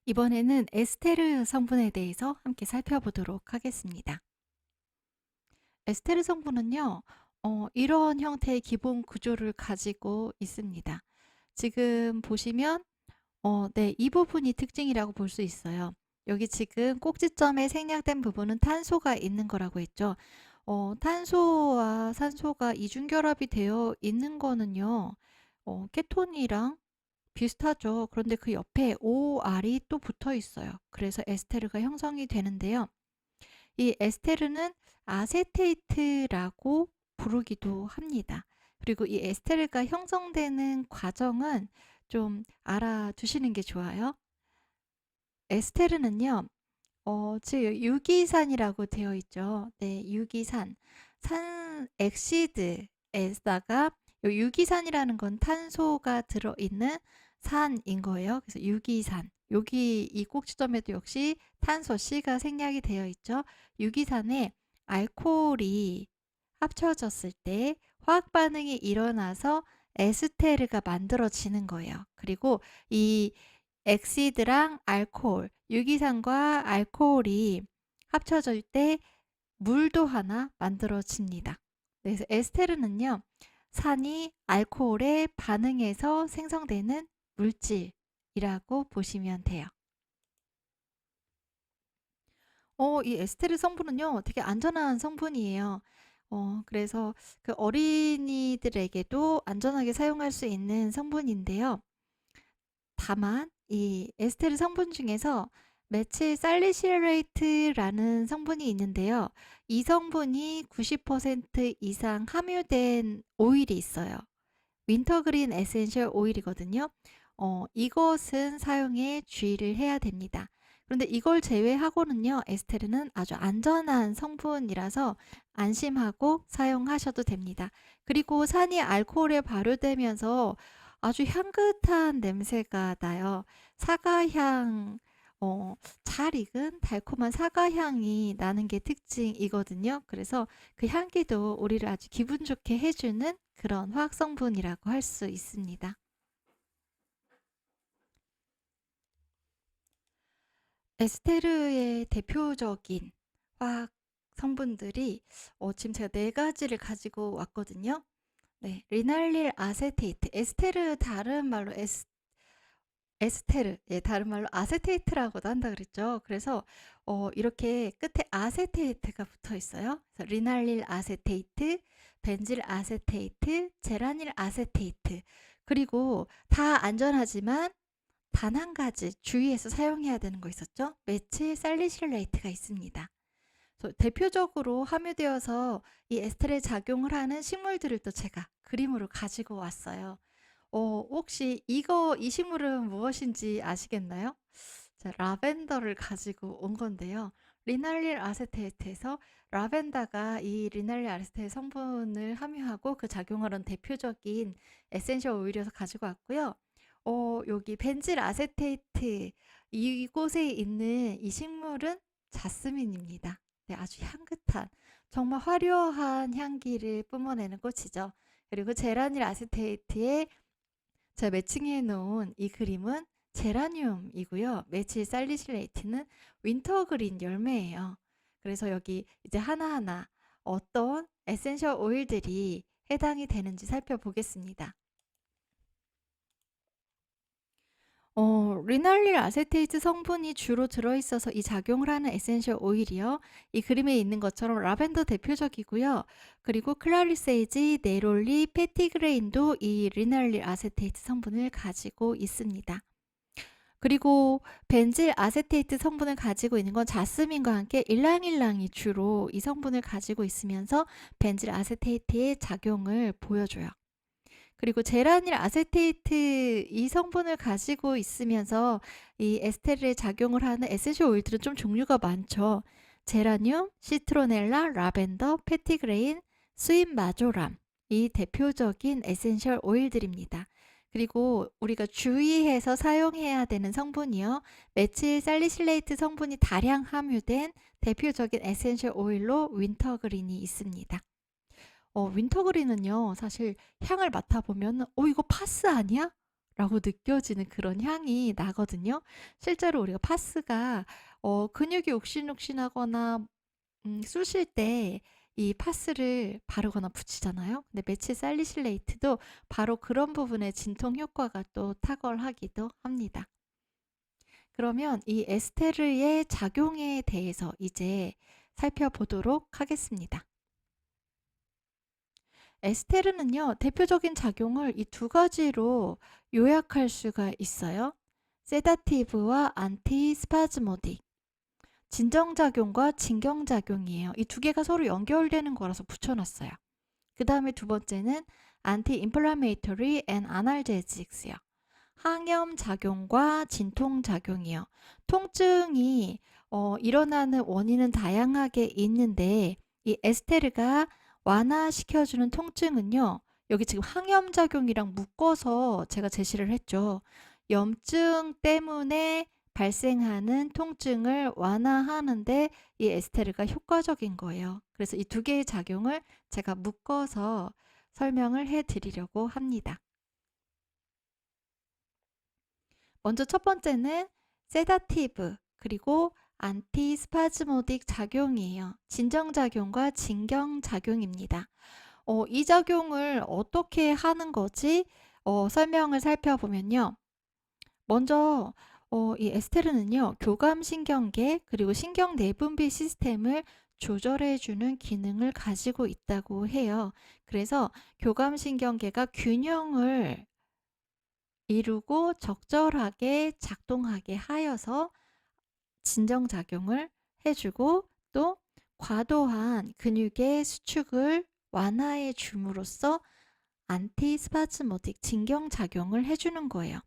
이번에는 에스테르 성분에 대해서 함께 살펴보도록 하겠습니다. 에스테르 성분은요, 이런 형태의 기본 구조를 가지고 있습니다. 지금 보시면, 네, 이 부분이 특징이라고 볼 수 있어요. 여기 지금 꼭지점에 생략된 부분은 탄소가 있는 거라고 했죠. 탄소와 산소가 이중결합이 되어 있는 거는요, 케톤이랑 비슷하죠. 그런데 그 옆에 OR이 또 붙어 있어요. 그래서 에스테르가 형성이 되는데요. 이 에스테르는 아세테이트라고 부르기도 합니다. 그리고 이 에스테르가 형성되는 과정은 좀 알아두시는 게 좋아요. 에스테르는요, 지금 유기산이라고 되어 있죠. 네, 유기산. 산 엑시드에다가 요 유기산이라는 건 탄소가 들어있는 산인 거예요. 그래서 유기산. 여기 이 꼭지점에도 역시 탄소 C가 생략이 되어 있죠. 유기산에 알코올이 합쳐졌을 때 화학 반응이 일어나서 에스테르가 만들어지는 거예요. 그리고 이 엑시드랑 알코올, 유기산과 알코올이 합쳐질 때 물도 하나 만들어집니다. 그래서 에스테르는요, 산이 알코올에 반응해서 생성되는 물질이라고 보시면 돼요. 이 에스테르 성분은요, 되게 안전한 성분이에요. 그래서 그 어린이들에게도 안전하게 사용할 수 있는 성분인데요. 다만 이 에스테르 성분 중에서 메칠 살리실레이트라는 성분이 있는데요. 이 성분이 90% 이상 함유된 오일이 있어요. 윈터그린 에센셜 오일이거든요. 이것은 사용에 주의를 해야 됩니다. 그런데 이걸 제외하고는요, 에스테르는 아주 안전한 성분이라서 안심하고 사용하셔도 됩니다. 그리고 산이 알코올에 발효되면서 아주 향긋한 냄새가 나요. 사과향, 잘 익은 달콤한 사과향이 나는 게 특징이거든요. 그래서 그 향기도 우리를 아주 기분 좋게 해주는 그런 화학 성분이라고 할 수 있습니다. 에스테르의 대표적인 화학 성분들이 지금 제가 네 가지를 가지고 왔거든요. 네, 리날릴 아세테이트, 에스테르 다른 말로 에스테르, 예, 다른 말로 아세테이트라고도 한다 그랬죠. 그래서 이렇게 끝에 아세테이트가 붙어 있어요. 그래서 리날릴 아세테이트, 벤질 아세테이트, 제라닐 아세테이트. 그리고 다 안전하지만 단 한 가지 주의해서 사용해야 되는 거 있었죠? 메칠 살리실레이트가 있습니다. 그래서 대표적으로 함유되어서 이 에스테르에 작용을 하는 식물들을 또 제가 그림으로 가지고 왔어요. 혹시 이 식물은 무엇인지 아시겠나요? 자, 라벤더를 가지고 온 건데요. 리날릴 아세테이트에서 라벤더가 이 리날릴 아세테이트 성분을 함유하고 그 작용하는 대표적인 에센셜 오일이어서 가지고 왔고요. 여기 벤질 아세테이트 이곳에 있는 이 식물은 자스민입니다. 네, 아주 향긋한 정말 화려한 향기를 뿜어내는 꽃이죠. 그리고 제라닐 아세테이트에 제가 매칭해 놓은 이 그림은 제라늄이고요. 메칠 살리실레이트는 윈터그린 열매예요. 그래서 여기 이제 하나하나 어떤 에센셜 오일들이 해당이 되는지 살펴보겠습니다. 리날릴 아세테이트 성분이 주로 들어있어서 이 작용을 하는 에센셜 오일이요. 이 그림에 있는 것처럼 라벤더 대표적이고요. 그리고 클라리세이지, 네롤리, 페티그레인도 이 리날릴 아세테이트 성분을 가지고 있습니다. 그리고 벤질 아세테이트 성분을 가지고 있는 건 자스민과 함께 일랑일랑이 주로 이 성분을 가지고 있으면서 벤질 아세테이트의 작용을 보여줘요. 그리고 제라닐 아세테이트 이 성분을 가지고 있으면서 이 에스테르에 작용을 하는 에센셜 오일들은 좀 종류가 많죠. 제라늄, 시트로넬라, 라벤더, 페티그레인, 스윗 마조람 이 대표적인 에센셜 오일들입니다. 그리고 우리가 주의해서 사용해야 되는 성분이요. 메칠 살리실레이트 성분이 다량 함유된 대표적인 에센셜 오일로 윈터그린이 있습니다. 윈터그린은요, 사실 향을 맡아보면, 이거 파스 아니야? 라고 느껴지는 그런 향이 나거든요. 실제로 우리가 파스가 근육이 욱신욱신하거나 쑤실 때 이 파스를 바르거나 붙이잖아요. 근데 메칠 살리실레이트도 바로 그런 부분에 진통 효과가 또 탁월하기도 합니다. 그러면 이 에스테르의 작용에 대해서 이제 살펴보도록 하겠습니다. 에스테르는요, 대표적인 작용을 이 두 가지로 요약할 수가 있어요. 세다티브와 안티스파즈모딕. 진정작용과 진경작용이에요. 이 두 개가 서로 연결되는 거라서 붙여놨어요. 그 다음에 두 번째는 anti-inflammatory and analgesics요. 항염작용과 진통작용이요. 통증이 일어나는 원인은 다양하게 있는데 이 에스테르가 완화시켜주는 통증은요. 여기 지금 항염작용이랑 묶어서 제가 제시를 했죠. 염증 때문에 발생하는 통증을 완화하는데 이 에스테르가 효과적인 거예요. 그래서 이 두 개의 작용을 제가 묶어서 설명을 해 드리려고 합니다. 먼저 첫 번째는 세다티브 그리고 안티스파즈모딕 작용이에요. 진정작용과 진경작용입니다. 이 작용을 어떻게 하는 거지? 설명을 살펴보면요. 먼저 이 에스테르는요. 교감신경계 그리고 신경내분비 시스템을 조절해주는 기능을 가지고 있다고 해요. 그래서 교감신경계가 균형을 이루고 적절하게 작동하게 하여서 진정작용을 해주고 또 과도한 근육의 수축을 완화해 줌으로써 안티스파즈모딕 진경작용을 해주는 거예요.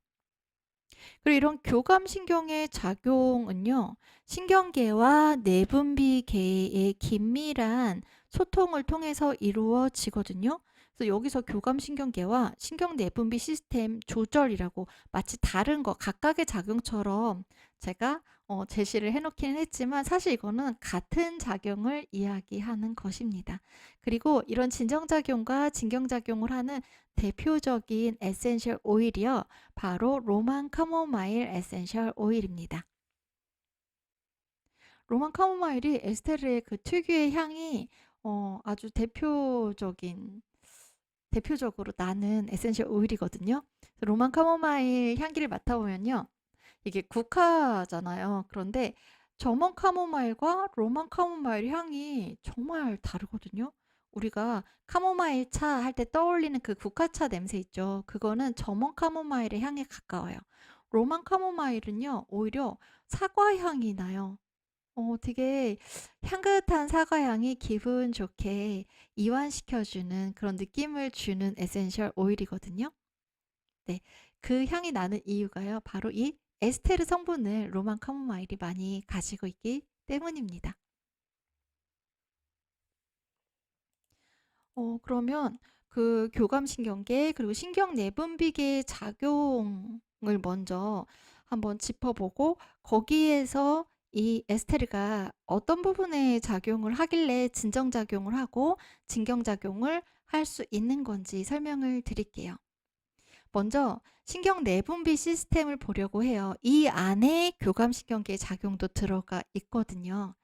그리고 이런 교감신경의 작용은요, 신경계와 내분비계의 긴밀한 소통을 통해서 이루어지거든요. 그래서 여기서 교감신경계와 신경내분비 시스템 조절이라고 마치 다른 거, 각각의 작용처럼 제가 제시를 해놓기는 했지만 사실 이거는 같은 작용을 이야기하는 것입니다. 그리고 이런 진정작용과 진경작용을 하는 대표적인 에센셜 오일이요. 바로 로만 카모마일 에센셜 오일입니다. 로만 카모마일이 에스테르의 그 특유의 향이 아주 대표적으로 나는 에센셜 오일이거든요. 로만 카모마일 향기를 맡아보면요. 이게 국화잖아요. 그런데 저먼 카모마일과 로만 카모마일 향이 정말 다르거든요. 우리가 카모마일 차 할 때 떠올리는 그 국화차 냄새 있죠. 그거는 저먼 카모마일의 향에 가까워요. 로만 카모마일은요, 오히려 사과 향이 나요. 되게 향긋한 사과 향이 기분 좋게 이완시켜주는 그런 느낌을 주는 에센셜 오일이거든요. 네, 그 향이 나는 이유가요. 바로 이 에스테르 성분을 로만 카모마일이 많이 가지고 있기 때문입니다. 그러면 그 교감신경계 그리고 신경내분비계의 작용을 먼저 한번 짚어보고 거기에서 이 에스테르가 어떤 부분에 작용을 하길래 진정작용을 하고 진경작용을 할 수 있는 건지 설명을 드릴게요. 먼저 신경내분비 시스템을 보려고 해요. 이 안에 교감신경계의 작용도 들어가 있거든요.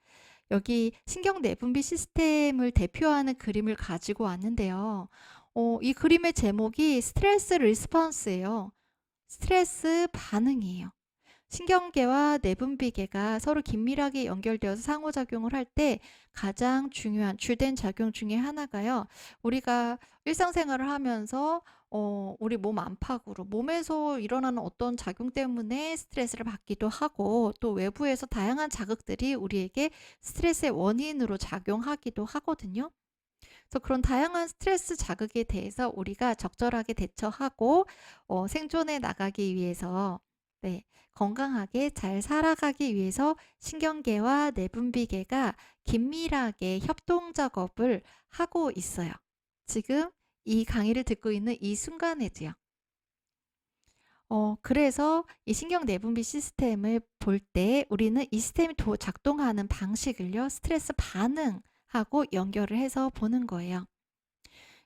여기 신경내분비 시스템을 대표하는 그림을 가지고 왔는데요. 이 그림의 제목이 스트레스 리스폰스예요. 스트레스 반응이에요. 신경계와 내분비계가 서로 긴밀하게 연결되어서 상호작용을 할 때 가장 중요한 주된 작용 중에 하나가요. 우리가 일상생활을 하면서 우리 몸 안팎으로 몸에서 일어나는 어떤 작용 때문에 스트레스를 받기도 하고 또 외부에서 다양한 자극들이 우리에게 스트레스의 원인으로 작용하기도 하거든요. 그래서 그런 다양한 스트레스 자극에 대해서 우리가 적절하게 대처하고 생존해 나가기 위해서 네, 건강하게 잘 살아가기 위해서 신경계와 내분비계가 긴밀하게 협동 작업을 하고 있어요. 지금 이 강의를 듣고 있는 이 순간에도요. 그래서 이 신경 내분비 시스템을 볼 때 우리는 이 시스템이 작동하는 방식을요, 스트레스 반응하고 연결을 해서 보는 거예요.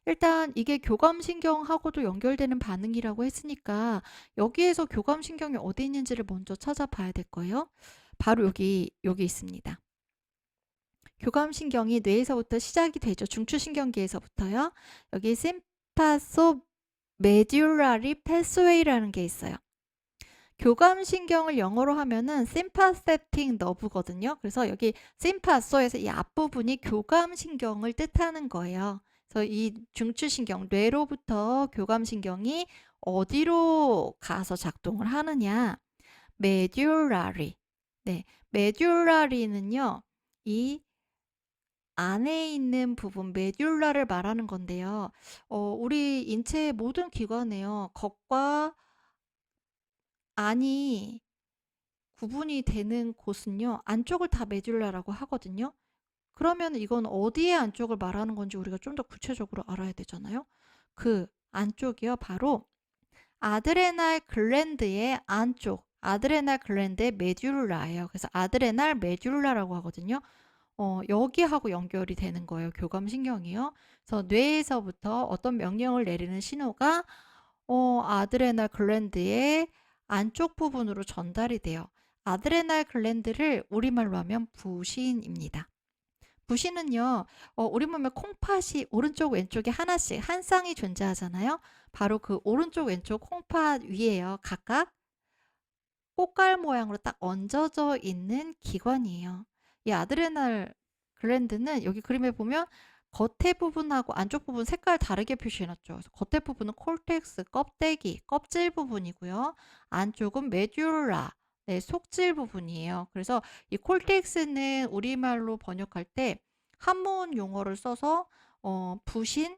일단 이게 교감신경하고도 연결되는 반응이라고 했으니까 여기에서 교감신경이 어디 있는지를 먼저 찾아봐야 될 거예요. 바로 여기 있습니다. 교감신경이 뇌에서부터 시작이 되죠. 중추신경계에서부터요. 여기 심파소 메듈라리 패스웨이라는 게 있어요. 교감신경을 영어로 하면은 sympathetic nerve거든요. 그래서 여기 심파소에서 이 앞부분이 교감신경을 뜻하는 거예요. 그래서 이 중추신경, 뇌로부터 교감신경이 어디로 가서 작동을 하느냐? 메듈라리. 네, 메듈라리는요. 이 안에 있는 부분 메듈라를 말하는 건데요. 우리 인체의 모든 기관에요. 겉과 안이 구분이 되는 곳은요. 안쪽을 다 메듈라라고 하거든요. 그러면 이건 어디의 안쪽을 말하는 건지 우리가 좀 더 구체적으로 알아야 되잖아요. 그 안쪽이요. 바로 아드레날 글랜드의 안쪽, 아드레날 글랜드의 메듈라예요. 그래서 아드레날 메듈라라고 하거든요. 여기하고 연결이 되는 거예요. 교감신경이요. 그래서 뇌에서부터 어떤 명령을 내리는 신호가 아드레날 글랜드의 안쪽 부분으로 전달이 돼요. 아드레날 글랜드를 우리말로 하면 부신입니다. 부신은요, 우리 몸에 콩팥이 오른쪽 왼쪽에 하나씩 한 쌍이 존재하잖아요. 바로 그 오른쪽 왼쪽 콩팥 위에요. 각각 꽃갈 모양으로 딱 얹어져 있는 기관이에요. 이 아드레날 글랜드는 여기 그림에 보면 겉에 부분하고 안쪽 부분 색깔 다르게 표시해놨죠. 그래서 겉에 부분은 콜텍스, 껍데기, 껍질 부분이고요. 안쪽은 메듈라, 네, 속질 부분이에요. 그래서 이 콜텍스는 우리말로 번역할 때 한문 용어를 써서 부신,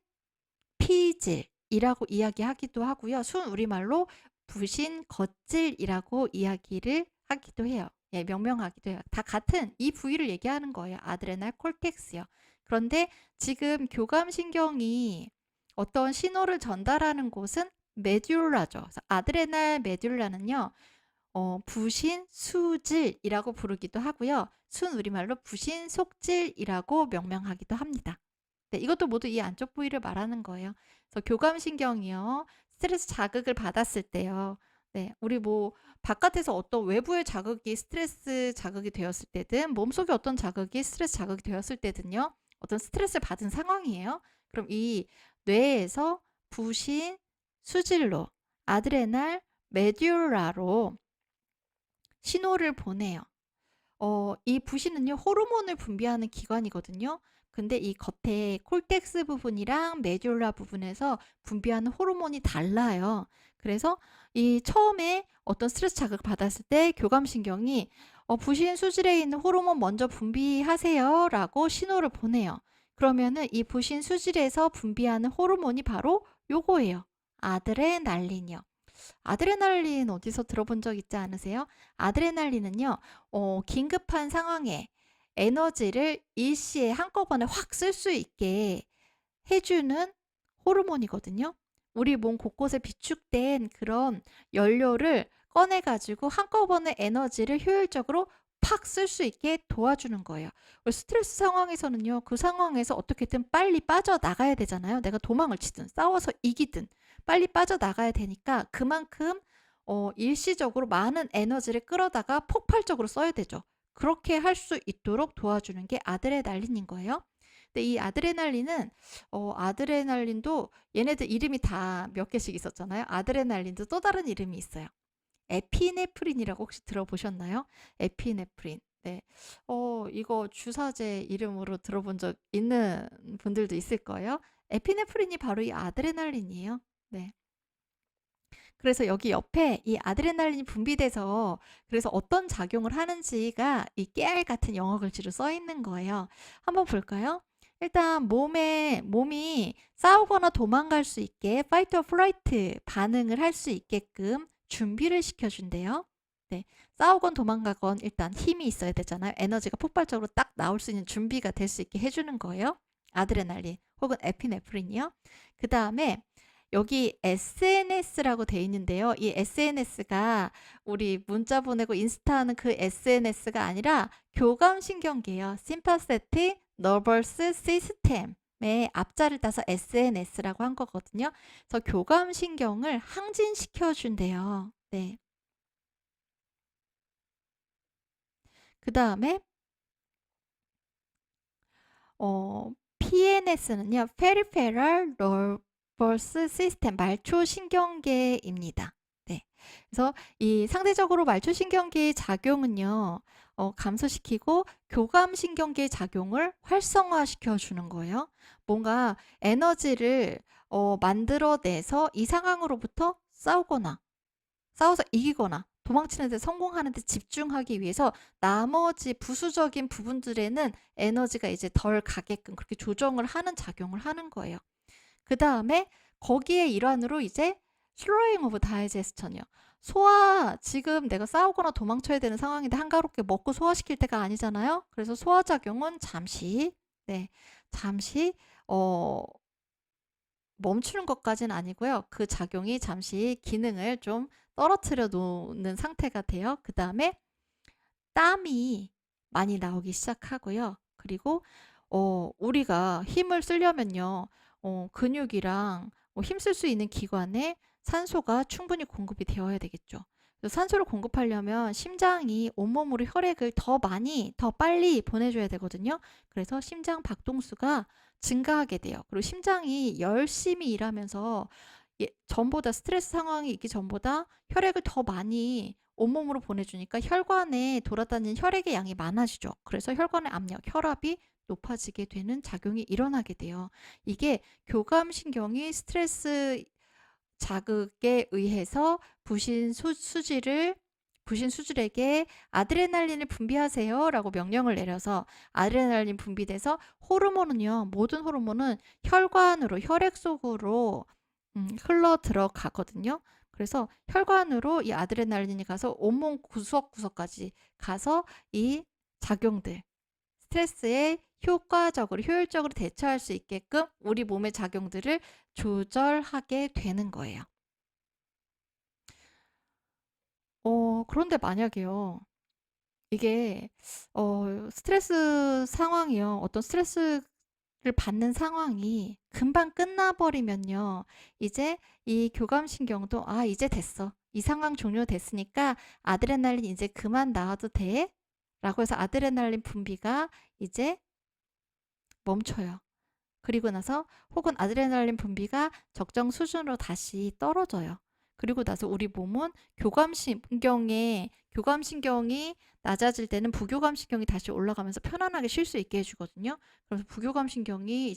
피질이라고 이야기하기도 하고요. 순 우리말로 부신, 겉질이라고 이야기를 하기도 해요. 예, 명명하기도 해요. 다 같은 이 부위를 얘기하는 거예요. 아드레날 콜텍스요. 그런데 지금 교감신경이 어떤 신호를 전달하는 곳은 메듈라죠. 그래서 아드레날 메듈라는요. 부신 수질이라고 부르기도 하고요. 순 우리말로 부신 속질이라고 명명하기도 합니다. 네, 이것도 모두 이 안쪽 부위를 말하는 거예요. 그래서 교감신경이요. 스트레스 자극을 받았을 때요. 네, 우리 뭐 바깥에서 어떤 외부의 자극이 스트레스 자극이 되었을 때든 몸속에 어떤 자극이 스트레스 자극이 되었을 때든요. 어떤 스트레스를 받은 상황이에요. 그럼 이 뇌에서 부신 수질로 아드레날 메듈라로 신호를 보내요. 이 부신은요, 호르몬을 분비하는 기관이거든요. 근데 이 겉에 콜텍스 부분이랑 메듈라 부분에서 분비하는 호르몬이 달라요. 그래서 이 처음에 어떤 스트레스 자극을 받았을 때 교감신경이 부신 수질에 있는 호르몬 먼저 분비하세요 라고 신호를 보내요. 그러면은 이 부신 수질에서 분비하는 호르몬이 바로 요거예요. 아드레날린이요. 아드레날린 어디서 들어본 적 있지 않으세요? 아드레날린은요, 긴급한 상황에 에너지를 일시에 한꺼번에 확 쓸 수 있게 해주는 호르몬이거든요. 우리 몸 곳곳에 비축된 그런 연료를 꺼내가지고 한꺼번에 에너지를 효율적으로 팍 쓸 수 있게 도와주는 거예요. 스트레스 상황에서는요, 그 상황에서 어떻게든 빨리 빠져나가야 되잖아요. 내가 도망을 치든 싸워서 이기든 빨리 빠져나가야 되니까 그만큼 일시적으로 많은 에너지를 끌어다가 폭발적으로 써야 되죠. 그렇게 할 수 있도록 도와주는 게 아드레날린인 거예요. 근데 이 아드레날린은 아드레날린도 얘네들 이름이 다 몇 개씩 있었잖아요. 아드레날린도 또 다른 이름이 있어요. 에피네프린이라고 혹시 들어보셨나요? 에피네프린. 네. 이거 주사제 이름으로 들어본 적 있는 분들도 있을 거예요. 에피네프린이 바로 이 아드레날린이에요. 네. 그래서 여기 옆에 이 아드레날린이 분비돼서 그래서 어떤 작용을 하는지가 이 깨알 같은 영어 글씨로 써 있는 거예요. 한번 볼까요? 일단 몸이 싸우거나 도망갈 수 있게 fight or flight 반응을 할 수 있게끔 준비를 시켜준대요. 네, 싸우건 도망가건 일단 힘이 있어야 되잖아요. 에너지가 폭발적으로 딱 나올 수 있는 준비가 될 수 있게 해주는 거예요. 아드레날린 혹은 에피네프린이요. 그 다음에 여기 SNS라고 돼 있는데요. 이 SNS가 우리 문자 보내고 인스타 하는 그 SNS가 아니라 교감신경계예요. Sympathetic Nervous System. 앞자를 따서 SNS라고 한 거거든요. 그래서 교감신경을 항진시켜 준대요. 네. 그다음에 PNS는요. Peripheral Nervous System 말초신경계입니다. 네. 그래서 이 상대적으로 말초신경계의 작용은요. 감소시키고 교감신경계의 작용을 활성화시켜 주는 거예요. 뭔가 에너지를 만들어내서 이 상황으로부터 싸워서 이기거나 도망치는 데 성공하는 데 집중하기 위해서 나머지 부수적인 부분들에는 에너지가 이제 덜 가게끔 그렇게 조정을 하는 작용을 하는 거예요. 그 다음에 거기에 일환으로 이제 slowing of digestion이요. 지금 내가 싸우거나 도망쳐야 되는 상황인데 한가롭게 먹고 소화시킬 때가 아니잖아요. 그래서 소화작용은 잠시 멈추는 것까지는 아니고요. 그 작용이 잠시 기능을 좀 떨어뜨려 놓는 상태가 돼요. 그 다음에 땀이 많이 나오기 시작하고요. 그리고 우리가 힘을 쓰려면요. 근육이랑 힘쓸 수 있는 기관에 산소가 충분히 공급이 되어야 되겠죠. 그래서 산소를 공급하려면 심장이 온몸으로 혈액을 더 많이, 더 빨리 보내줘야 되거든요. 그래서 심장 박동수가 증가하게 돼요. 그리고 심장이 열심히 일하면서 전보다 스트레스 상황이 있기 전보다 혈액을 더 많이 온몸으로 보내주니까 혈관에 돌아다니는 혈액의 양이 많아지죠. 그래서 혈관의 압력, 혈압이 높아지게 되는 작용이 일어나게 돼요. 이게 교감신경이 스트레스 자극에 의해서 부신 수질에게 아드레날린을 분비하세요 라고 명령을 내려서 아드레날린 분비돼서 모든 호르몬은 혈관으로, 혈액 속으로 흘러 들어가거든요. 그래서 혈관으로 이 아드레날린이 가서 온몸 구석구석까지 가서 이 작용들, 스트레스에 효율적으로 대처할 수 있게끔 우리 몸의 작용들을 조절하게 되는 거예요. 그런데 만약에요. 이게 스트레스 상황이요. 어떤 스트레스를 받는 상황이 금방 끝나버리면요. 이제 이 교감신경도 이제 됐어. 이 상황 종료됐으니까 아드레날린 이제 그만 나와도 돼. 라고 해서 아드레날린 분비가 이제 멈춰요. 그리고 나서 혹은 아드레날린 분비가 적정 수준으로 다시 떨어져요. 그리고 나서 우리 몸은 교감신경이 낮아질 때는 부교감신경이 다시 올라가면서 편안하게 쉴 수 있게 해주거든요. 그래서 교감신경이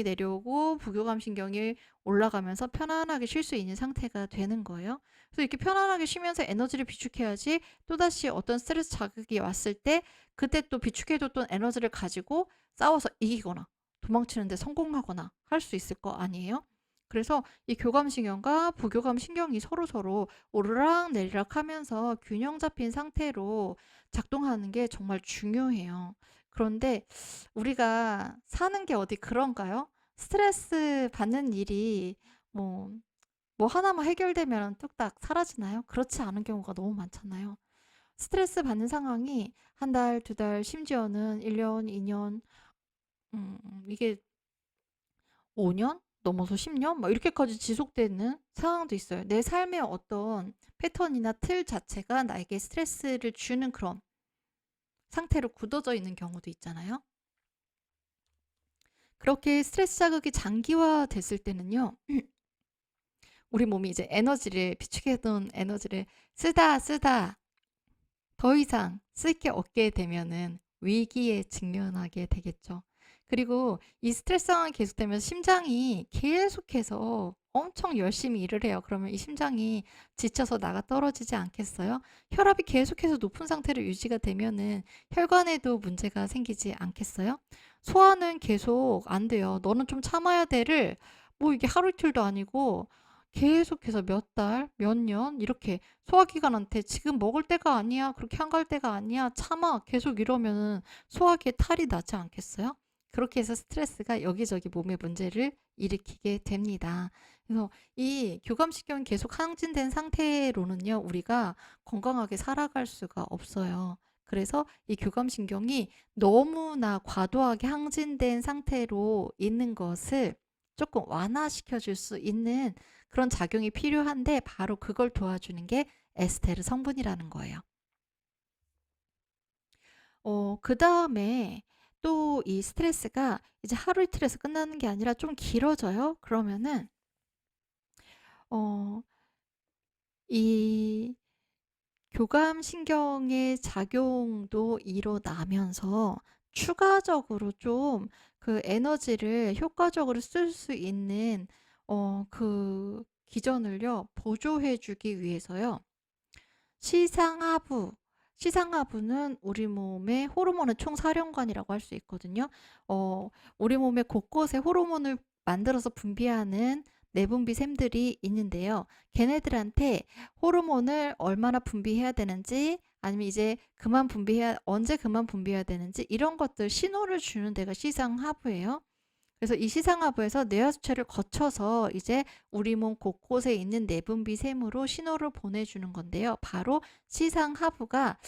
내려오고 부교감신경이 올라가면서 편안하게 쉴 수 있는 상태가 되는 거예요. 그래서 이렇게 편안하게 쉬면서 에너지를 비축해야지 또다시 어떤 스트레스 자극이 왔을 때 그때 또 비축해뒀던 에너지를 가지고 싸워서 이기거나 도망치는데 성공하거나 할 수 있을 거 아니에요? 그래서 이 교감신경과 부교감신경이 서로서로 오르락 내리락 하면서 균형 잡힌 상태로 작동하는 게 정말 중요해요. 그런데 우리가 사는 게 어디 그런가요? 스트레스 받는 일이 뭐, 하나만 해결되면 뚝딱 사라지나요? 그렇지 않은 경우가 너무 많잖아요. 스트레스 받는 상황이 한 달, 두 달, 심지어는 1년, 2년, 이게 5년? 넘어서 10년? 막 이렇게까지 지속되는 상황도 있어요. 내 삶의 어떤 패턴이나 틀 자체가 나에게 스트레스를 주는 그런 상태로 굳어져 있는 경우도 있잖아요. 그렇게 스트레스 자극이 장기화됐을 때는요. 우리 몸이 이제 비축해둔 에너지를 쓰다 더 이상 쓸 게 없게 되면은 위기에 직면하게 되겠죠. 그리고 이 스트레스 상황이 계속되면 심장이 계속해서 엄청 열심히 일을 해요. 그러면 이 심장이 지쳐서 나가 떨어지지 않겠어요? 혈압이 계속해서 높은 상태로 유지가 되면은 혈관에도 문제가 생기지 않겠어요? 소화는 계속 안 돼요. 너는 좀 참아야 돼를 이게 하루 이틀도 아니고 계속해서 몇 달, 몇 년 이렇게 소화기관한테 지금 먹을 때가 아니야. 그렇게 한가할 때가 아니야. 참아. 계속 이러면은 소화기에 탈이 나지 않겠어요? 그렇게 해서 스트레스가 여기저기 몸에 문제를 일으키게 됩니다. 그래서 이 교감신경이 계속 항진된 상태로는요, 우리가 건강하게 살아갈 수가 없어요. 그래서 이 교감신경이 너무나 과도하게 항진된 상태로 있는 것을 조금 완화시켜 줄 수 있는 그런 작용이 필요한데, 바로 그걸 도와주는 게 에스테르 성분이라는 거예요. 그다음에 또 이 스트레스가 이제 하루 이틀에서 끝나는 게 아니라 좀 길어져요. 그러면은 어 이 교감신경의 작용도 일어나면서 추가적으로 좀 그 에너지를 효과적으로 쓸 수 있는 그 기전을요, 보조해 주기 위해서요. 시상하부. 시상하부는 우리 몸의 호르몬의 총사령관이라고 할 수 있거든요. 우리 몸의 곳곳에 호르몬을 만들어서 분비하는 내분비샘들이 있는데요. 걔네들한테 호르몬을 얼마나 분비해야 되는지, 아니면 이제 언제 그만 분비해야 되는지, 이런 것들 신호를 주는 데가 시상하부예요. 그래서 이 시상하부에서 뇌하수체를 거쳐서 이제 우리 몸 곳곳에 있는 내분비샘으로 신호를 보내주는 건데요. 바로 시상하부가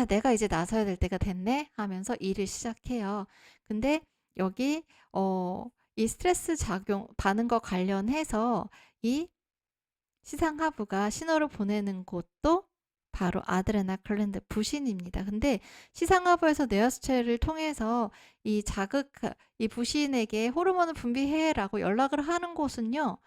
내가 이제 나서야 될 때가 됐네 하면서 일을 시작해요. 근데 여기 이 스트레스 작용 반응과 관련해서 이 시상하부가 신호를 보내는 곳도 바로 아드레날 글랜드 부신입니다. 근데 시상하부에서 뇌하수체를 통해서 이 부신에게 호르몬을 분비해라고 연락을 하는 곳은요,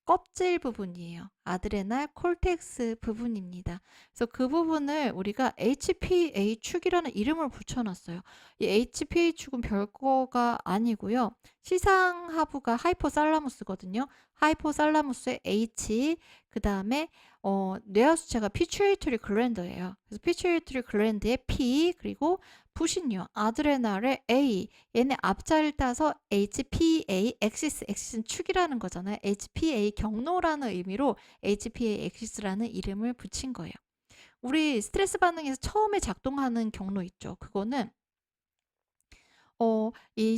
껍질 부분이에요. 아드레날 콜텍스 부분입니다. 그래서 그 부분을 우리가 HPA축이라는 이름을 붙여놨어요. 이 HPA축은 별거가 아니고요. 시상하부가 하이포살라무스거든요. 하이포살라무스의 H, 그 다음에 뇌하수체가 피추이터리 글랜드예요. 그래서 피추이터리 글랜드의 P, 그리고 부신류 아드레날의 A, 얘네 앞자를 따서 HPA 엑시스는 축이라는 거잖아요. HPA 경로라는 의미로 HPA 엑시스라는 이름을 붙인 거예요. 우리 스트레스 반응에서 처음에 작동하는 경로 있죠. 그거는 이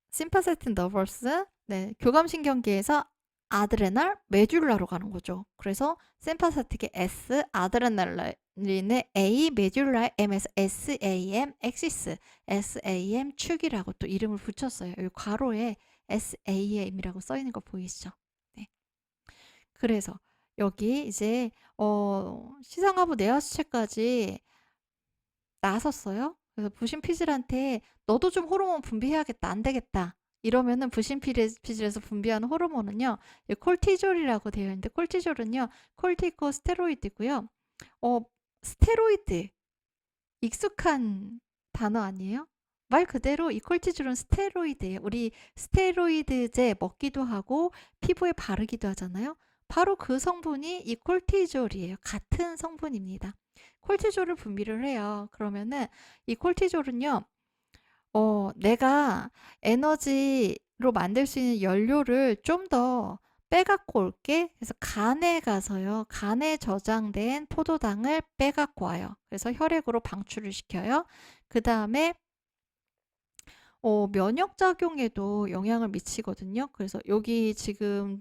심파세틱 너버스, 네, 교감신경계에서 아드레날 메듈라로 가는 거죠. 그래서 심파세틱의 S, 아드레날린의 A, 메듈라의 M에서 SAM, 엑시스, SAM 축이라고 또 이름을 붙였어요. 여기 괄호에 SAM이라고 써 있는 거 보이시죠? 네. 그래서 여기 이제 시상하부 뇌하수체까지 나섰어요. 그래서 부신피질한테 너도 좀 호르몬 분비해야겠다. 안 되겠다. 이러면은 부신피질에서 분비하는 호르몬은요, 콜티졸이라고 되어 있는데, 콜티졸은요, 콜티코스테로이드고요. 스테로이드, 익숙한 단어 아니에요? 말 그대로 이 콜티졸은 스테로이드예요. 우리 스테로이드제 먹기도 하고 피부에 바르기도 하잖아요. 바로 그 성분이 이 콜티졸이에요. 같은 성분입니다. 콜티졸을 분비를 해요. 그러면은 이 콜티졸은요, 내가 에너지로 만들 수 있는 연료를 좀 더 빼갖고 올게. 그래서 간에 가서요, 간에 저장된 포도당을 빼갖고 와요. 그래서 혈액으로 방출을 시켜요. 그 다음에 면역작용에도 영향을 미치거든요. 그래서 여기 지금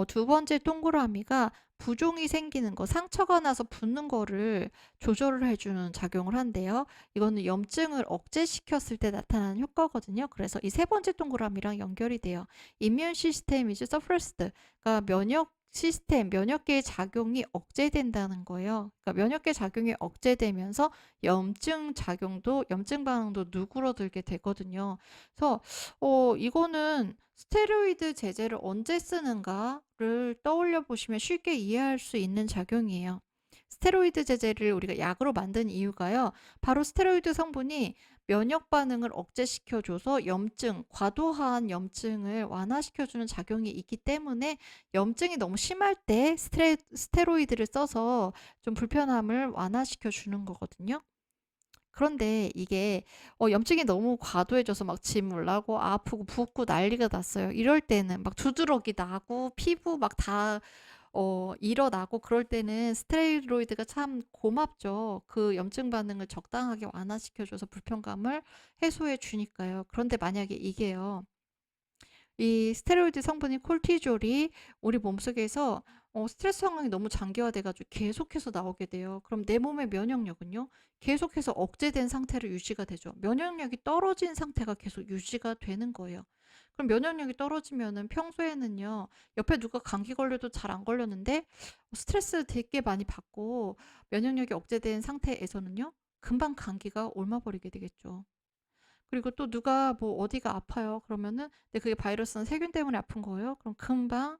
두 번째 동그라미가 부종이 생기는 거, 상처가 나서 붓는 거를 조절을 해주는 작용을 한대요. 이거는 염증을 억제시켰을 때 나타나는 효과거든요. 그래서 이 세 번째 동그라미랑 연결이 돼요. immune system is suppressed. 그러니까 면역계의 작용이 억제된다는 거예요. 그러니까 면역계 작용이 억제되면서 염증 반응도 누그러들게 되거든요. 그래서 이거는 스테로이드 제제를 언제 쓰는가를 떠올려 보시면 쉽게 이해할 수 있는 작용이에요. 스테로이드 제제를 우리가 약으로 만든 이유가요, 바로 스테로이드 성분이 면역 반응을 억제시켜줘서 과도한 염증을 완화시켜주는 작용이 있기 때문에, 염증이 너무 심할 때 스테로이드를 써서 좀 불편함을 완화시켜주는 거거든요. 그런데 이게 염증이 너무 과도해져서 막 진물 나고 아프고 붓고 난리가 났어요. 이럴 때는 막 두드러기 나고 피부 막 다 일어나고, 그럴 때는 스테로이드가 참 고맙죠. 그 염증 반응을 적당하게 완화시켜줘서 불편감을 해소해 주니까요. 그런데 만약에 이게요, 이 스테로이드 성분인 콜티졸이 우리 몸속에서 스트레스 상황이 너무 장기화돼 가지고 계속해서 나오게 돼요. 그럼 내 몸의 면역력은요? 계속해서 억제된 상태로 유지가 되죠. 면역력이 떨어진 상태가 계속 유지가 되는 거예요. 그럼 면역력이 떨어지면은 평소에는요. 옆에 누가 감기 걸려도 잘 안 걸렸는데 스트레스 되게 많이 받고 면역력이 억제된 상태에서는요. 금방 감기가 옮아 버리게 되겠죠. 그리고 또 누가 뭐 "어디가 아파요." 그러면은 근데 그게 바이러스나 세균 때문에 아픈 거예요. 그럼 금방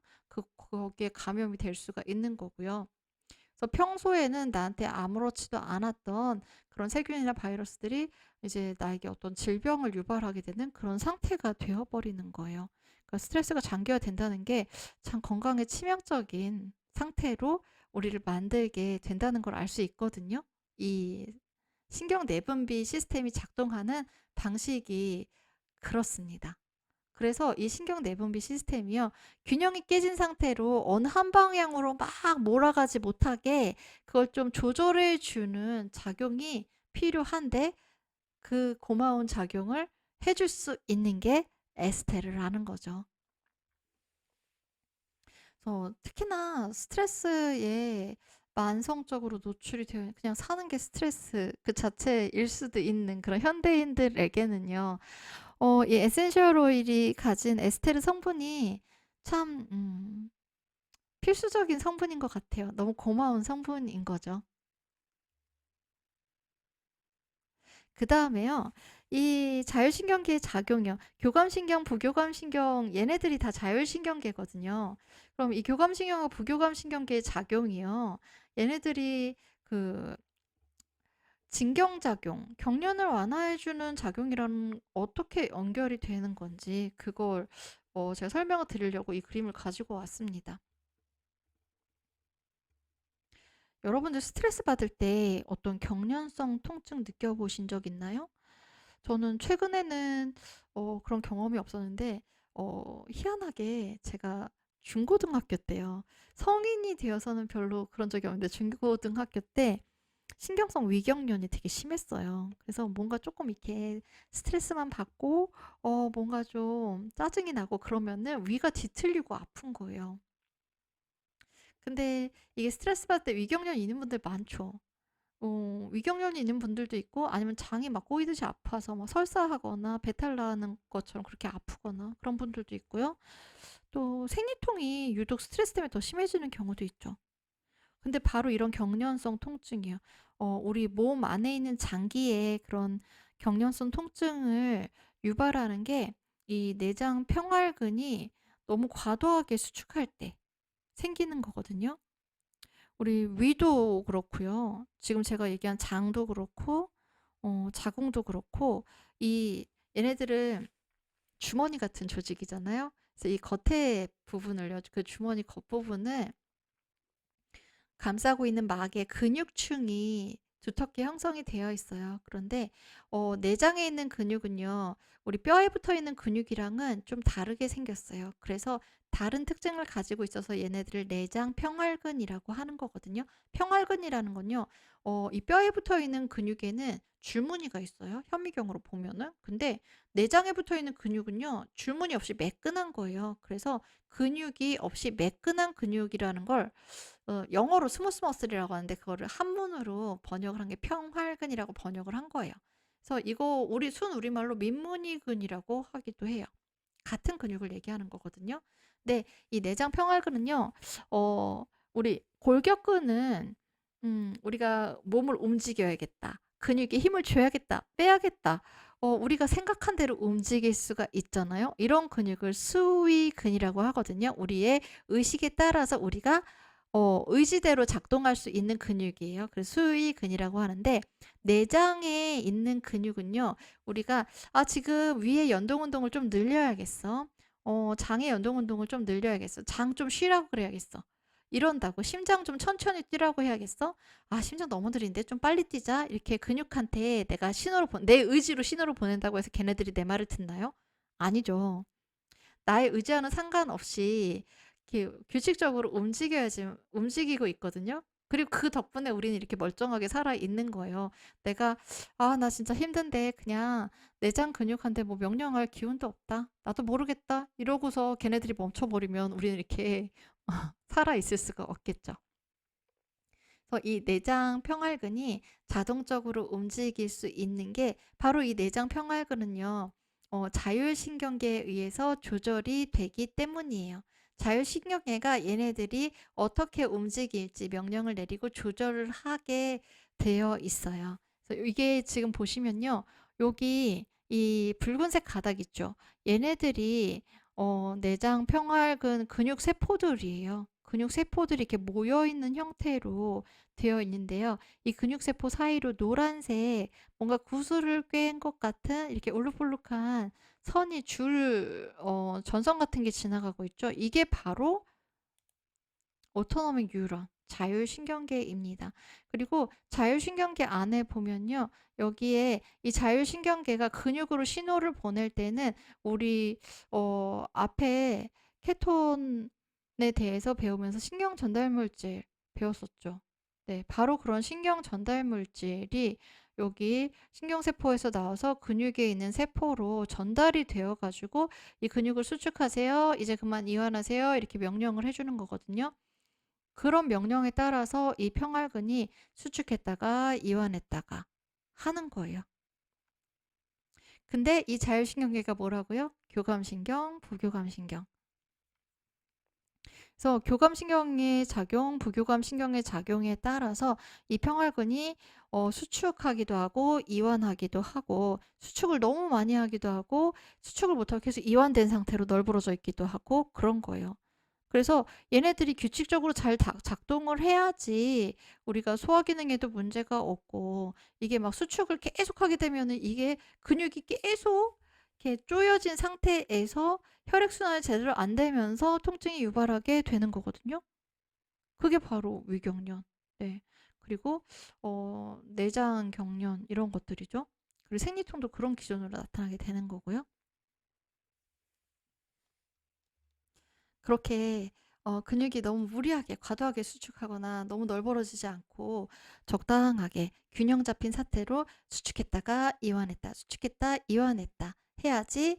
거기에 감염이 될 수가 있는 거고요. 그래서 평소에는 나한테 아무렇지도 않았던 그런 세균이나 바이러스들이 이제 나에게 어떤 질병을 유발하게 되는 그런 상태가 되어 버리는 거예요. 그러니까 스트레스가 장기화된다는 게 참 건강에 치명적인 상태로 우리를 만들게 된다는 걸 알 수 있거든요. 이 신경 내분비 시스템이 작동하는 방식이 그렇습니다. 그래서 이 신경 내분비 시스템이요. 균형이 깨진 상태로 어느 한 방향으로 막 몰아가지 못하게 그걸 좀 조절해 주는 작용이 필요한데 그 고마운 작용을 해줄 수 있는 게 에스테르라는 거죠. 그래서 특히나 스트레스에 만성적으로 노출이 되어 있는 그냥 사는 게 스트레스 그 자체일 수도 있는 그런 현대인들에게는요. 이 에센셜 오일이 가진 에스테르 성분이 참 필수적인 성분인 것 같아요. 너무 고마운 성분인 거죠. 그다음에요. 이 자율신경계의 작용이요. 교감신경, 부교감신경 얘네들이 다 자율신경계거든요. 그럼 이 교감신경과 부교감신경계의 작용이요. 얘네들이 그 진경작용, 경련을 완화해 주는 작용이랑 어떻게 연결이 되는 건지 그걸 제가 설명을 드리려고 이 그림을 가지고 왔습니다. 여러분들 스트레스 받을 때 어떤 경련성 통증 느껴보신 적 있나요? 저는 최근에는 그런 경험이 없었는데 희한하게 제가 중고등학교 때요. 성인이 되어서는 별로 그런 적이 없는데 중고등학교 때 신경성 위경련이 되게 심했어요. 그래서 뭔가 조금 이렇게 스트레스만 받고 뭔가 좀 짜증이 나고 그러면은 위가 뒤틀리고 아픈 거예요. 근데 이게 스트레스 받을 때 위경련이 있는 분들 많죠. 위경련이 있는 분들도 있고 아니면 장이 막 꼬이듯이 아파서 막 설사하거나 배탈 나는 것처럼 그렇게 아프거나 그런 분들도 있고요. 또 생리통이 유독 스트레스 때문에 더 심해지는 경우도 있죠. 근데 바로 이런 경련성 통증이요. 우리 몸 안에 있는 장기에 그런 경련성 통증을 유발하는 게 이 내장 평활근이 너무 과도하게 수축할 때 생기는 거거든요. 우리 위도 그렇고요. 지금 제가 얘기한 장도 그렇고 자궁도 그렇고 이 얘네들은 주머니 같은 조직이잖아요. 그래서 이 겉에 부분을요. 그 주머니 겉부분을 감싸고 있는 막의 근육층이 두텁게 형성이 되어 있어요. 그런데 내장에 있는 근육은요. 우리 뼈에 붙어 있는 근육이랑은 좀 다르게 생겼어요. 그래서 다른 특징을 가지고 있어서 얘네들을 내장 평활근이라고 하는 거거든요. 평활근이라는 건요. 이 뼈에 붙어 있는 근육에는 줄무늬가 있어요. 현미경으로 보면은. 근데 내장에 붙어 있는 근육은요. 줄무늬 없이 매끈한 거예요. 그래서 근육이 없이 매끈한 근육이라는 걸 영어로 스무스 머슬이라고 하는데 그거를 한문으로 번역을 한 게 평활근이라고 번역을 한 거예요. 그래서 이거 우리 순우리말로 민무니근이라고 하기도 해요. 같은 근육을 얘기하는 거거든요. 근데 이 내장 평활근은요. 우리 골격근은 우리가 몸을 움직여야겠다. 근육에 힘을 줘야겠다. 빼야겠다. 우리가 생각한 대로 움직일 수가 있잖아요. 이런 근육을 수위근이라고 하거든요. 우리의 의식에 따라서 우리가 의지대로 작동할 수 있는 근육이에요. 그래서 수위근이라고 하는데 내장에 있는 근육은요. 우리가 '아 지금 위에 연동 운동을 좀 늘려야겠어. 장의 연동 운동을 좀 늘려야겠어. 장 좀 쉬라고 그래야겠어.' 이런다고 '심장 좀 천천히 뛰라고 해야겠어. 아 심장 너무 느린데 좀 빨리 뛰자.' 이렇게 근육한테 내가 신호를 보 내 의지로 신호를 보낸다고 해서 걔네들이 내 말을 듣나요? 아니죠. 나의 의지와는 상관없이 이렇게 규칙적으로 움직여야지 움직이고 있거든요. 그리고 그 덕분에 우리는 이렇게 멀쩡하게 살아 있는 거예요. 내가 '아 나 진짜 힘든데 그냥 내장 근육한테 뭐 명령할 기운도 없다. 나도 모르겠다.' 이러고서 걔네들이 멈춰 버리면 우리는 이렇게 살아 있을 수가 없겠죠. 그래서 이 내장 평활근이 자동적으로 움직일 수 있는 게 바로 이 내장 평활근은요. 자율신경계에 의해서 조절이 되기 때문이에요. 자율신경계가 얘네들이 어떻게 움직일지 명령을 내리고 조절을 하게 되어 있어요. 그래서 이게 지금 보시면요. 여기 이 붉은색 가닥 있죠. 얘네들이 내장 평활근 근육 세포들이에요. 근육 세포들이 이렇게 모여 있는 형태로 되어 있는데요. 이 근육 세포 사이로 노란색 뭔가 구슬을 꿰은 것 같은 이렇게 울룩불룩한 선이 전선 같은 게 지나가고 있죠. 이게 바로 오토노믹 뉴런, 자율신경계입니다. 그리고 자율신경계 안에 보면요. 여기에 이 자율신경계가 근육으로 신호를 보낼 때는 우리 앞에 케톤에 대해서 배우면서 신경 전달 물질 배웠었죠. 네, 바로 그런 신경 전달 물질이 여기 신경세포에서 나와서 근육에 있는 세포로 전달이 되어 가지고 이 근육을 수축하세요. 이제 그만 이완하세요. 이렇게 명령을 해주는 거거든요. 그런 명령에 따라서 이 평활근이 수축했다가 이완했다가 하는 거예요. 근데 이 자율신경계가 뭐라고요? 교감신경, 부교감신경. 그래서 교감신경의 작용, 부교감신경의 작용에 따라서 이 평활근이 수축하기도 하고 이완하기도 하고 수축을 너무 많이 하기도 하고 수축을 못하고 계속 이완된 상태로 널브러져 있기도 하고 그런 거예요. 그래서 얘네들이 규칙적으로 잘 작동을 해야지 우리가 소화 기능에도 문제가 없고 이게 막 수축을 계속 하게 되면은 이게 근육이 계속 이렇게 쪼여진 상태에서 혈액순환이 제대로 안 되면서 통증이 유발하게 되는 거거든요. 그게 바로 위경련. 네. 그리고 내장 경련 이런 것들이죠. 그리고 생리통도 그런 기준으로 나타나게 되는 거고요. 그렇게 근육이 너무 무리하게 과도하게 수축하거나 너무 널브러지지 않고 적당하게 균형 잡힌 상태로 수축했다가 이완했다, 수축했다, 이완했다 해야지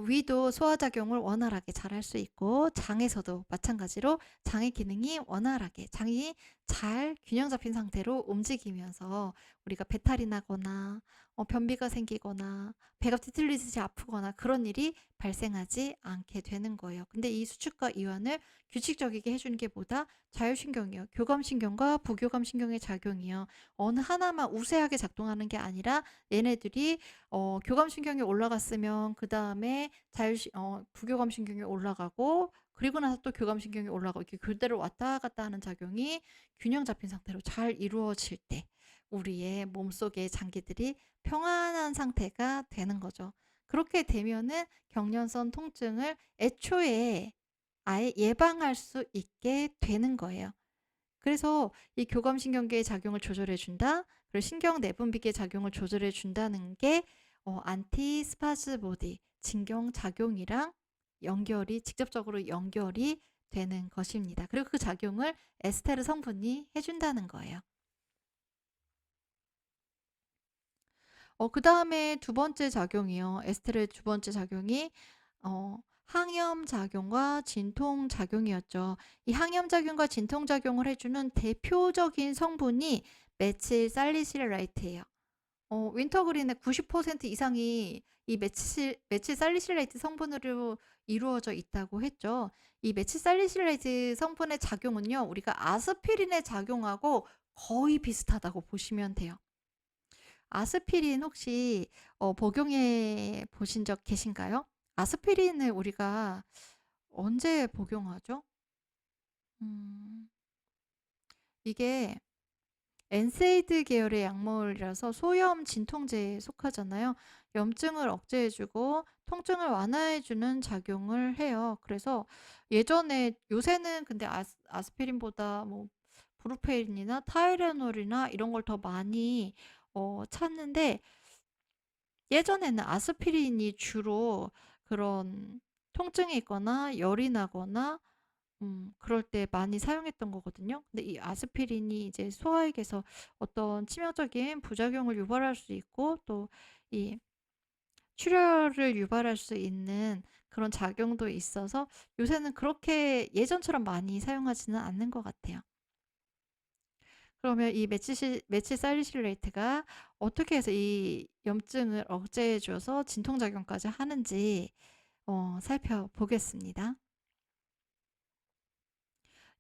위도 소화작용을 원활하게 잘 할 수 있고 장에서도 마찬가지로 장의 기능이 원활하게 장이 잘 균형 잡힌 상태로 움직이면서 우리가 배탈이 나거나 변비가 생기거나 배가 뒤틀리듯이 아프거나 그런 일이 발생하지 않게 되는 거예요. 근데 이 수축과 이완을 규칙적이게 해주는 게 뭐다? 자율신경이요. 교감신경과 부교감신경의 작용이요. 어느 하나만 우세하게 작동하는 게 아니라 얘네들이 교감신경이 올라갔으면 그 다음에 부교감신경이 올라가고 그리고 나서 또 교감신경이 올라가고 이렇게 그대로 왔다 갔다 하는 작용이 균형 잡힌 상태로 잘 이루어질 때 우리의 몸속의 장기들이 평안한 상태가 되는 거죠. 그렇게 되면은 경련성 통증을 애초에 아예 예방할 수 있게 되는 거예요. 그래서 이 교감신경계의 작용을 조절해 준다. 그리고 신경 내분비계 작용을 조절해 준다는 게 안티스파즈모디 진경 작용이랑 직접적으로 연결이 되는 것입니다. 그리고 그 작용을 에스테르 성분이 해준다는 거예요. 그 다음에 두 번째 작용이요. 에스테르의 두 번째 작용이 항염 작용과 진통 작용이었죠. 이 항염 작용과 진통 작용을 해주는 대표적인 성분이 메칠 살리실레이트예요. 윈터그린의 90% 이상이 이 메칠 살리실레이트 성분으로 이루어져 있다고 했죠. 이 메칠 살리실레이트 성분의 작용은요, 우리가 아스피린의 작용하고 거의 비슷하다고 보시면 돼요. 아스피린 혹시 복용해 보신 적 계신가요? 아스피린을 우리가 언제 복용하죠? 음, 이게 엔세이드 계열의 약물이라서 소염 진통제에 속하잖아요. 염증을 억제해주고 통증을 완화해주는 작용을 해요. 그래서 요새는 근데 아스피린보다 뭐 브루페린이나 타이레놀이나 이런 걸 더 많이 찾는데 예전에는 아스피린이 주로 그런 통증이 있거나 열이 나거나 그럴 때 많이 사용했던 거거든요. 근데 이 아스피린이 이제 소화액에서 어떤 치명적인 부작용을 유발할 수 있고 또 이 출혈을 유발할 수 있는 그런 작용도 있어서 요새는 그렇게 예전처럼 많이 사용하지는 않는 것 같아요. 그러면 이 메칠살리실레이트가 어떻게 해서 이 염증을 억제해 줘서 진통작용까지 하는지 살펴보겠습니다.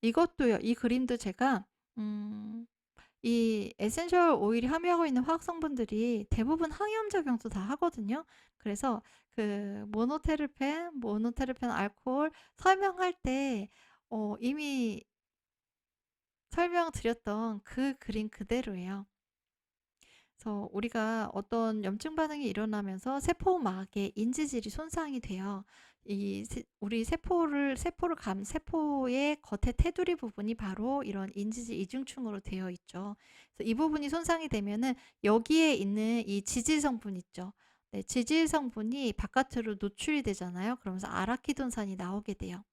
이것도요. 이 그림도 제가 이 에센셜 오일이 함유하고 있는 화학 성분들이 대부분 항염 작용도 다 하거든요. 그래서 그 모노테르펜 알코올 설명할 때 이미 설명드렸던 그 그림 그대로예요. 그래서 우리가 어떤 염증 반응이 일어나면서 세포막의 인지질이 손상이 돼요. 우리 세포의 겉에 테두리 부분이 바로 이런 인지질 이중층으로 되어 있죠. 그래서 이 부분이 손상이 되면은 여기에 있는 이 지질 성분 있죠. 네, 지질 성분이 바깥으로 노출이 되잖아요. 그러면서 아라키돈산이 나오게 돼요.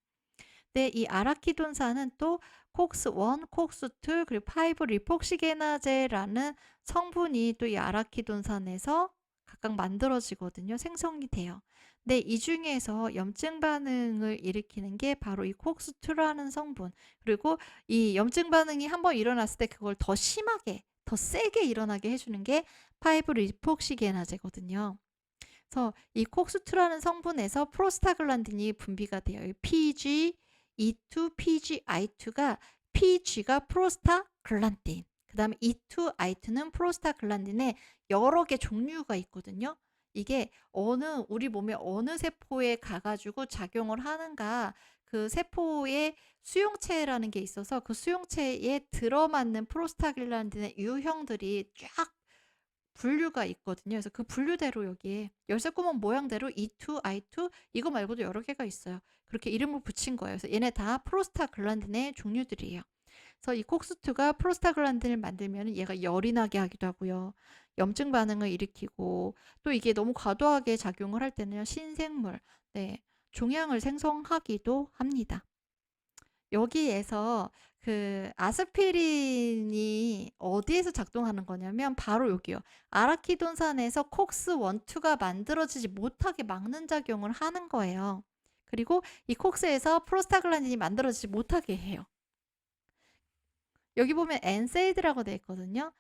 네, 이 아라키돈산은 또 콕스1, 콕스2 그리고 5 리폭시게나제라는 성분이 또 이 아라키돈산에서 각각 만들어지거든요. 생성이 돼요. 근데 이 중에서 염증 반응을 일으키는 게 바로 이 콕스2라는 성분. 그리고 이 염증 반응이 한번 일어났을 때 그걸 더 심하게, 더 세게 일어나게 해주는 게 5 리폭시게나제거든요. 그래서 이 콕스2라는 성분에서 프로스타글란딘이 분비가 돼요. PGE2, PGI2가 PG가 프로스타글란딘, 그 다음에 E2, I2는 프로스타글란딘의 여러 개 종류가 있거든요. 이게 우리 몸의 어느 세포에 가가지고 작용을 하는가, 그 세포의 수용체라는 게 있어서 그 수용체에 들어맞는 프로스타글란딘의 유형들이 쫙 분류가 있거든요. 그래서 그 분류대로 여기에 열쇠구멍 모양대로 E2, I2 이거 말고도 여러 개가 있어요. 그렇게 이름을 붙인 거예요. 그래서 얘네 다 프로스타글란딘의 종류들이에요. 그래서 이 콕스2가 프로스타글란딘을 만들면 얘가 열이 나게 하기도 하고요. 염증 반응을 일으키고 또 이게 너무 과도하게 작용을 할 때는 신생물, 네, 종양을 생성하기도 합니다. 여기에서 그 아스피린이 어디에서 작동하는 거냐면 바로 여기요. 아라키돈산에서 콕스 1, 2가 만들어지지 못하게 막는 작용을 하는 거예요. 그리고 이 콕스에서 프로스타글란딘이 만들어지지 못하게 해요. 여기 보면 엔세이드라고 되어 있거든요.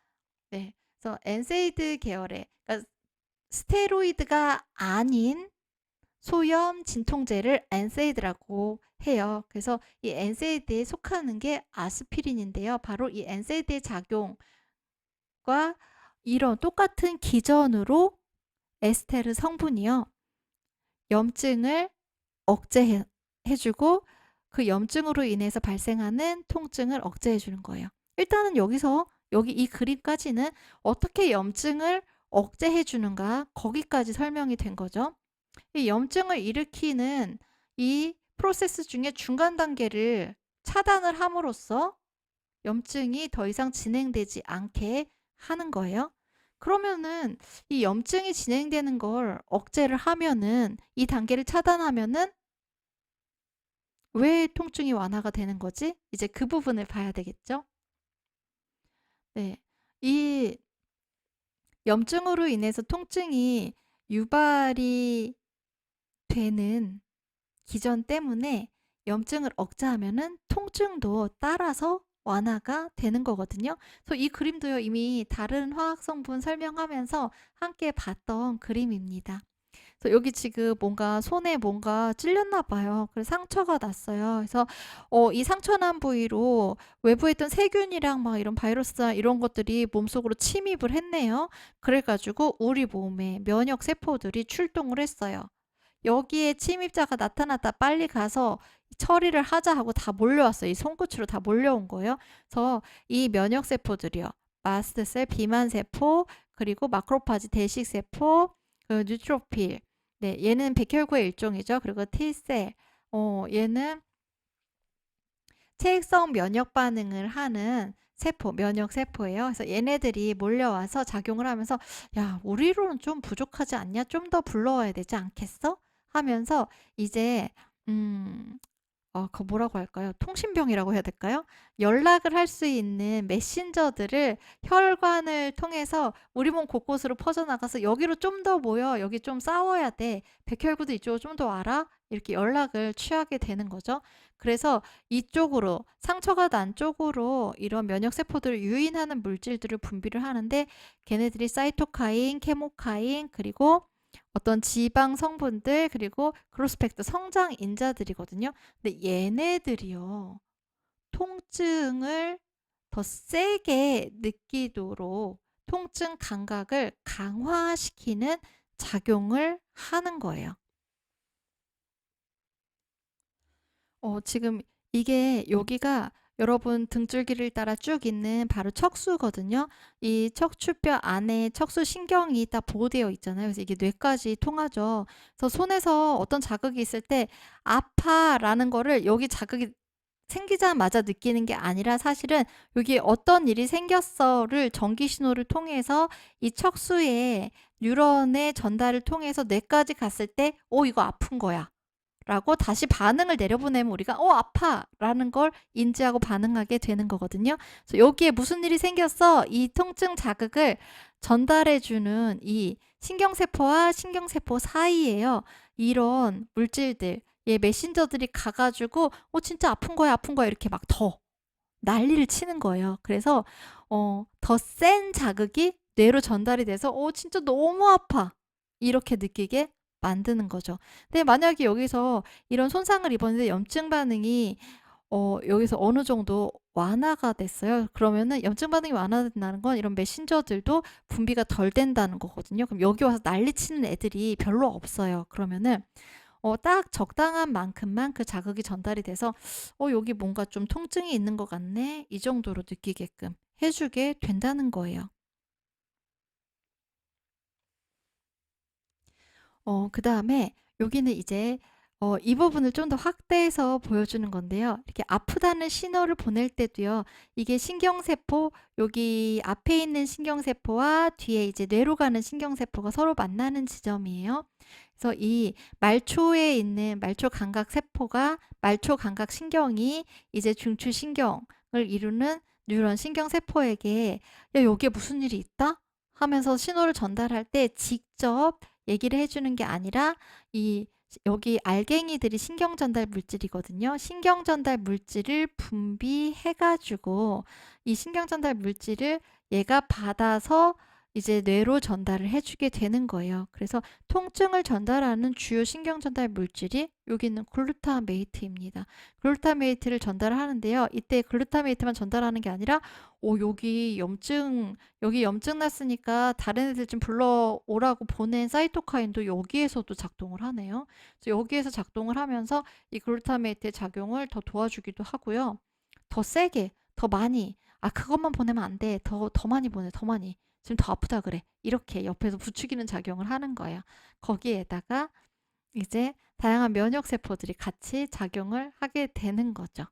네, 그래서 엔세이드 계열의, 그러니까 스테로이드가 아닌 소염 진통제를 엔세이드라고 해요. 그래서 이 엔세이드에 속하는 게 아스피린인데요. 바로 이 엔세이드의 작용과 이런 똑같은 기전으로 에스테르 성분이요. 염증을 억제해주고 그 염증으로 인해서 발생하는 통증을 억제해주는 거예요. 일단은 여기 이 그림까지는 어떻게 염증을 억제해주는가 거기까지 설명이 된 거죠. 이 염증을 일으키는 이 프로세스 중에 중간 단계를 차단을 함으로써 염증이 더 이상 진행되지 않게 하는 거예요. 그러면은 이 염증이 진행되는 걸 억제를 하면은 이 단계를 차단하면은 왜 통증이 완화가 되는 거지? 이제 그 부분을 봐야 되겠죠? 네. 이 염증으로 인해서 통증이 유발이 되는 기전 때문에 염증을 억제하면은 통증도 따라서 완화가 되는 거거든요. 그래서 이 그림도요, 이미 다른 화학 성분 설명하면서 함께 봤던 그림입니다. 그래서 여기 지금 손에 뭔가 찔렸나 봐요. 그래서 상처가 났어요. 그래서 이 상처 난 부위로 외부에 있던 세균이랑 막 이런 바이러스나 이런 것들이 몸속으로 침입을 했네요. 그래가지고 우리 몸에 면역 세포들이 출동을 했어요. 여기에 침입자가 나타났다 빨리 가서 처리를 하자 하고 다 몰려왔어요. 이 손끝으로 다 몰려온 거예요. 그래서 이 면역 세포들이요. 마스트셀, 비만세포, 그리고 마크로파지, 대식세포, 그 뉴트로필. 네, 얘는 백혈구의 일종이죠. 그리고 T셀. 얘는 체액성 면역 반응을 하는 면역 세포예요. 그래서 얘네들이 몰려와서 작용을 하면서 야, 우리로는 좀 부족하지 않냐? 좀 더 불러와야 되지 않겠어? 하면서 이제 그 뭐라고 할까요? 통신병이라고 해야 될까요? 연락을 할 수 있는 메신저들을 혈관을 통해서 우리 몸 곳곳으로 퍼져나가서 "여기로 좀 더 모여. 여기 좀 싸워야 돼. 백혈구도 이쪽으로 좀 더 와라." 이렇게 연락을 취하게 되는 거죠. 그래서 이쪽으로 상처가 난 쪽으로 이런 면역 세포들을 유인하는 물질들을 분비를 하는데 걔네들이 사이토카인, 케모카인 그리고 어떤 지방 성분들 그리고 그로스펙터 성장 인자들이거든요. 근데 얘네들이요. 통증을 더 세게 느끼도록 통증 감각을 강화시키는 작용을 하는 거예요. 지금 이게 여기가 여러분 등줄기를 따라 쭉 있는 바로 척수거든요. 이 척추뼈 안에 척수 신경이 딱 보호되어 있잖아요. 그래서 이게 뇌까지 통하죠. 그래서 손에서 어떤 자극이 있을 때 아파라는 거를 여기 자극이 생기자마자 느끼는 게 아니라 사실은 여기에 어떤 일이 생겼어를 전기 신호를 통해서 이 척수의 뉴런의 전달을 통해서 뇌까지 갔을 때 이거 아픈 거야. 라고 다시 반응을 내려보내면 우리가 아파 라는 걸 인지하고 반응하게 되는 거거든요. 그래서 여기에 무슨 일이 생겼어 이 통증 자극을 전달해 주는 이 신경세포와 신경세포 사이에요. 이런 물질들 메신저들이 가가지고 진짜 아픈 거야 아픈 거야 이렇게 막 더 난리를 치는 거예요. 그래서 더 센 자극이 뇌로 전달이 돼서 진짜 너무 아파 이렇게 느끼게 만드는 거죠. 근데 만약에 여기서 이런 손상을 입었는데 염증 반응이 여기서 어느 정도 완화가 됐어요. 그러면은 염증 반응이 완화된다는 건 이런 메신저들도 분비가 덜 된다는 거거든요. 그럼 여기 와서 난리치는 애들이 별로 없어요. 그러면은 딱 적당한 만큼만 그 자극이 전달이 돼서 여기 뭔가 좀 통증이 있는 것 같네 이 정도로 느끼게끔 해주게 된다는 거예요. 그다음에 여기는 이제 이 부분을 좀 더 확대해서 보여주는 건데요. 이렇게 아프다는 신호를 보낼 때도요. 이게 신경세포 여기 앞에 있는 신경세포와 뒤에 이제 뇌로 가는 신경세포가 서로 만나는 지점이에요. 그래서 이 말초에 있는 말초 감각 세포가 말초 감각 신경이 이제 중추신경을 이루는 뉴런 신경세포에게 "야 여기에 무슨 일이 있다?" 하면서 신호를 전달할 때 직접 얘기를 해 주는 게 아니라 이 여기 알갱이들이 신경 전달 물질이거든요. 신경 전달 물질을 분비해 가지고 이 신경 전달 물질을 얘가 받아서 이제 뇌로 전달을 해 주게 되는 거예요. 그래서 통증을 전달하는 주요 신경 전달 물질이 여기 있는 글루타메이트입니다. 글루타메이트를 전달하는데요. 이때 글루타메이트만 전달하는 게 아니라 여기 염증 났으니까 다른 애들 좀 불러오라고 보낸 사이토카인도 여기에서도 작동을 하네요. 그래서 여기에서 작동을 하면서 이 글루타메이트의 작용을 더 도와주기도 하고요. 더 세게, 더 많이, 그것만 보내면 안 돼. 더 많이 보내, 더 많이. 지금 더 아프다 그래. 이렇게 옆에서 부추기는 작용을 하는 거예요. 거기에다가 이제 다양한 면역 세포들이 같이 작용을 하게 되는 거죠.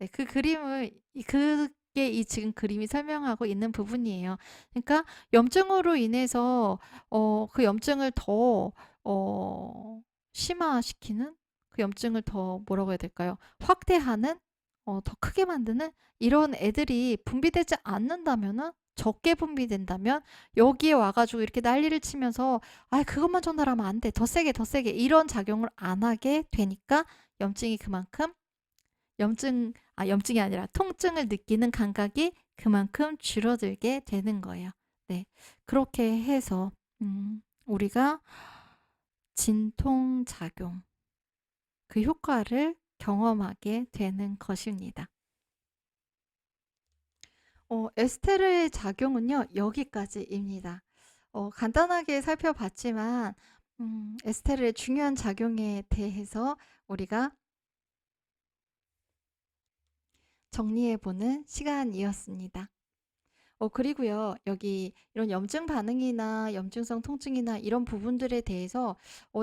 네, 그 그림을 그게 이 지금 그림이 설명하고 있는 부분이에요. 그러니까 염증으로 인해서 그 염증을 더 심화시키는 그 염증을 더 뭐라고 해야 될까요? 확대하는 더 크게 만드는 이런 애들이 분비되지 않는다면은 적게 분비된다면 여기에 와가지고 이렇게 난리를 치면서 그것만 전달하면 안 돼. 더 세게 더 세게 이런 작용을 안 하게 되니까 염증이 그만큼 염증이 아니라 통증을 느끼는 감각이 그만큼 줄어들게 되는 거예요. 네. 그렇게 해서 우리가 진통작용 그 효과를 경험하게 되는 것입니다. 에스테르의 작용은요, 여기까지입니다. 간단하게 살펴봤지만, 에스테르의 중요한 작용에 대해서 우리가 정리해보는 시간이었습니다. 그리고요, 여기 이런 염증 반응이나 염증성 통증이나 이런 부분들에 대해서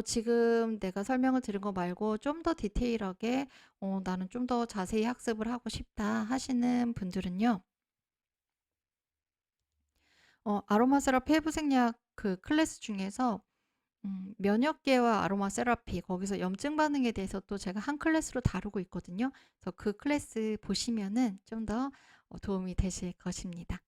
지금 내가 설명을 들은 거 말고 좀 더 디테일하게 나는 좀 더 자세히 학습을 하고 싶다 하시는 분들은요, 아로마 세라피 해부 생략 그 클래스 중에서 면역계와 아로마 세라피 거기서 염증 반응에 대해서 또 제가 한 클래스로 다루고 있거든요. 그래서 그 클래스 보시면은 좀 더 도움이 되실 것입니다.